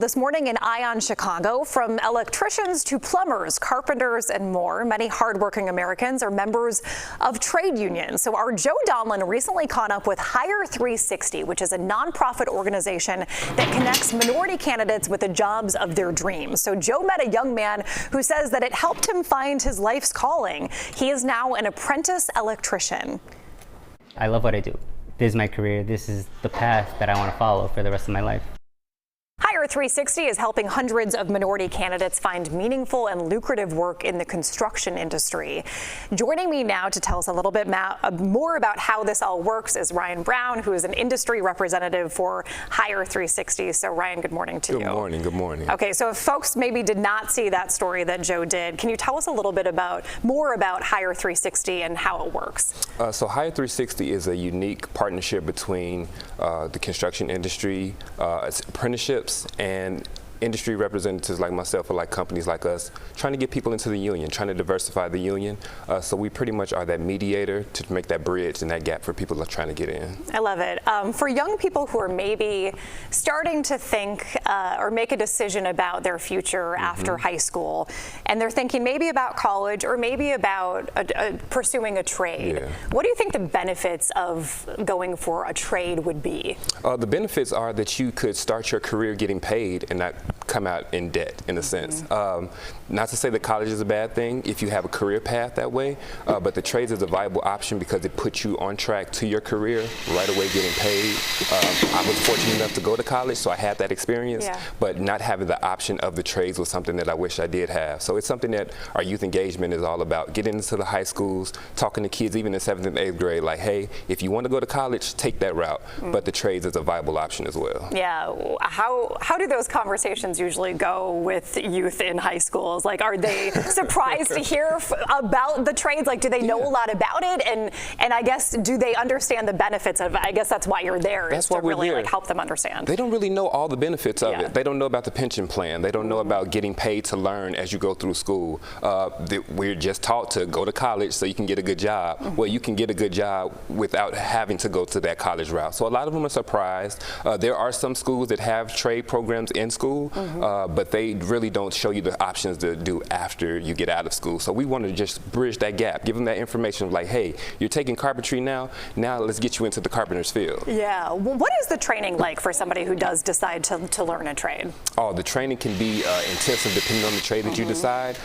This morning in Ion, Chicago, from electricians to plumbers, carpenters, and more, many hardworking Americans are members of trade unions. So our Joe Donlin recently caught up with Hire 360, which is a nonprofit organization that connects minority candidates with the jobs of their dreams. So Joe met a young man who says that it helped him find his life's calling. He is now an apprentice electrician. I love what I do. This is my career. This is the path that I want to follow for the rest of my life. Hire 360 is helping hundreds of minority candidates find meaningful and lucrative work in the construction industry. Joining me now to tell us a little bit more about how this all works is Ryan Brown, who is an industry representative for Hire 360. So Ryan, good morning to you. Good morning, good morning. Okay, so if folks maybe did not see that story that Joe did, can you tell us a little bit more about Hire 360 and how it works? So Hire 360 is a unique partnership between the construction industry, apprenticeships, and industry representatives like myself or like companies like us, trying to get people into the union, trying to diversify the union. So we pretty much are that mediator to make that bridge and that gap for people that are trying to get in. I love it. For young people who are maybe starting to think or make a decision about their future after high school, and they're thinking maybe about college or maybe about pursuing a trade, what do you think the benefits of going for a trade would be? The benefits are that you could start your career getting paid and not come out in debt, in a sense. Not to say that college is a bad thing if you have a career path that way, but the trades is a viable option because it puts you on track to your career right away getting paid. I was fortunate enough to go to college, so I had that experience, but not having the option of the trades was something that I wish I did have. So it's something that our youth engagement is all about, getting into the high schools, talking to kids even in 7th and 8th grade, like, hey, if you want to go to college, take that route, but the trades is a viable option as well. Yeah, how do those conversations usually go with youth in high schools? Like, are they surprised to hear about the trades? Like, do they know a lot about it? And I guess, do they understand the benefits of it? I guess that's why you're there, is to really like help them understand. They don't really know all the benefits of it. They don't know about the pension plan. They don't know about getting paid to learn as you go through school. We're just taught to go to college so you can get a good job. Well, you can get a good job without having to go to that college route. So a lot of them are surprised. There are some schools that have trade programs in school, but they really don't show you the options to do after you get out of school. So we want to just bridge that gap, give them that information of like, hey, you're taking carpentry now let's get you into the carpenter's field. Yeah. Well, what is the training like for somebody who does decide to learn a trade? Oh, the training can be intensive depending on the trade that you decide.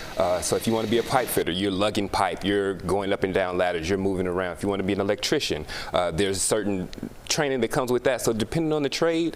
So if you want to be a pipe fitter, you're lugging pipe, you're going up and down ladders, you're moving around. If you want to be an electrician, there's certain training that comes with that. So depending on the trade,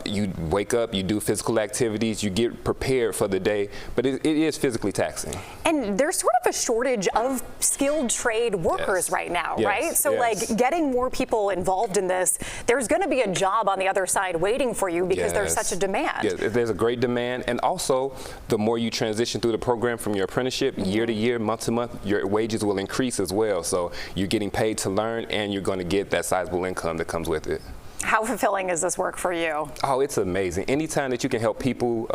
you wake up, you do physical activities, you get prepared for the day, but it is physically taxing. And there's sort of a shortage of skilled trade workers right now, right? So like getting more people involved in this, there's going to be a job on the other side waiting for you because there's such a demand. There's a great demand, and also the more you transition through the program from your apprenticeship, year to year, month to month, your wages will increase as well. So you're getting paid to learn, and you're going to get that sizable income that comes with it. How fulfilling is this work for you? Oh, it's amazing. Anytime that you can help people,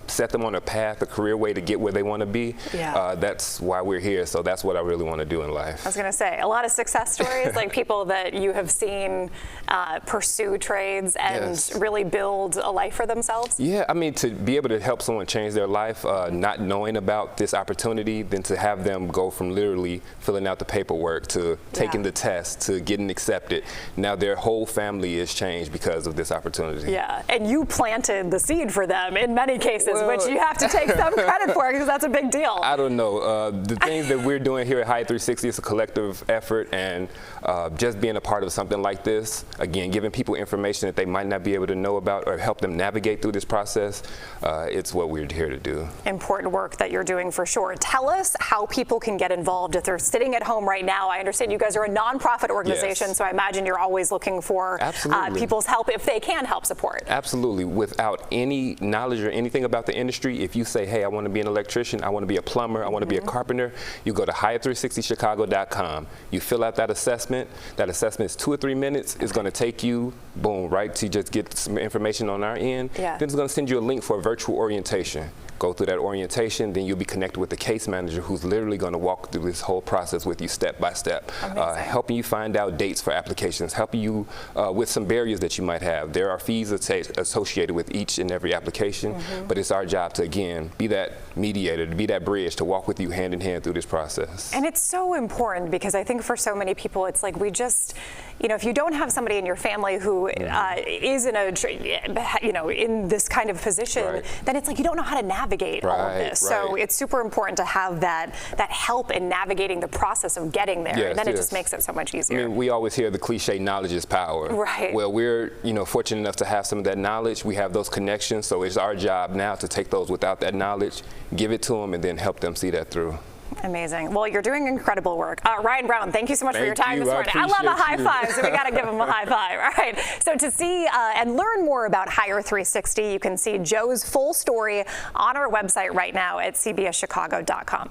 set them on a path, a career way to get where they want to be, that's why we're here. So that's what I really want to do in life. I was going to say, a lot of success stories, like people that you have seen pursue trades and really build a life for themselves. Yeah, I mean, to be able to help someone change their life, not knowing about this opportunity, then to have them go from literally filling out the paperwork to taking the test to getting accepted. Now their whole family is changed because of this opportunity. Yeah, and you planted the seed for them in many cases, which you have to take some credit for because that's a big deal. I don't know. The things that we're doing here at Hire 360 is a collective effort, and just being a part of something like this, again, giving people information that they might not be able to know about or help them navigate through this process, it's what we're here to do. Important work that you're doing for sure. Tell us how people can get involved if they're sitting at home right now. I understand you guys are a nonprofit organization, so I imagine you're always looking for people's help if they can help support. Absolutely. Without any knowledge or anything about the industry, if you say, hey, I want to be an electrician, I want to be a plumber, I want to be a carpenter, you go to hire360chicago.com. You fill out that assessment. That assessment is 2 or 3 minutes. It's going to take you, boom, right, to just get some information on our end. Then it's going to send you a link for a virtual orientation. Go through that orientation, then you'll be connected with the case manager who's literally going to walk through this whole process with you step by step, helping you find out dates for applications, helping you with some barriers that you might have. There are fees associated with each and every application, but it's our job to, again, be that mediator, to be that bridge, to walk with you hand in hand through this process. And it's so important because I think for so many people, it's like we just, you know, if you don't have somebody in your family who is in a, you know, in this kind of position, then it's like you don't know how to navigate all of this. So it's super important to have that help in navigating the process of getting there. And then it just makes it so much easier. I mean, we always hear the cliche, knowledge is power. Well, we're, you know, fortunate enough to have some of that knowledge. We have those connections, so it's our job now to take those without that knowledge, give it to them, and then help them see that through. Amazing. Well, you're doing incredible work. Ryan Brown, thank you so much for your time this morning. I love a high five, so we got to give him a high five. All right. So to see and learn more about Hire 360, you can see Joe's full story on our website right now at cbschicago.com.